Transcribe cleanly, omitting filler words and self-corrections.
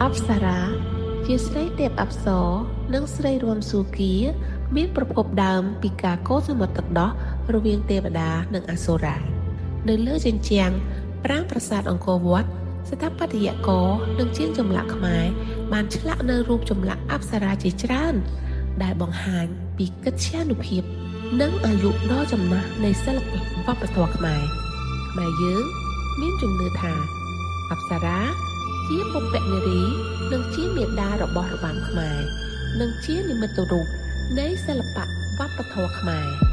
អប្សរាជាស្រីទេពអប្សរនិងស្រីរាំស៊ូគីមានប្រភពដើមពីការកូរសមុទ្រទឹកដោះរវាងទេវតានិងអសុរានៅលើជញ្ជាំងប្រាង្គប្រាសាទអង្គរវត្តស្ថាបត្យករនិងជាងចម្លាក់ខ្មែរបានឆ្លាក់នៅរូបចម្លាក់អប្សរាជាច្រើនដែលបង្ហាញពីកិត្យានុភាពនិងអាយុដ៏ចំណាស់នៃសិល្បៈវប្បធម៌ខ្មែរយើងមានជំនឿថាអប្សរាជាបុព្វនារីនិងជាមាតារបស់របាំខ្មែរនិងជានិមិត្តរូបនៃសិល្បៈវប្បធម៌ខ្មែរ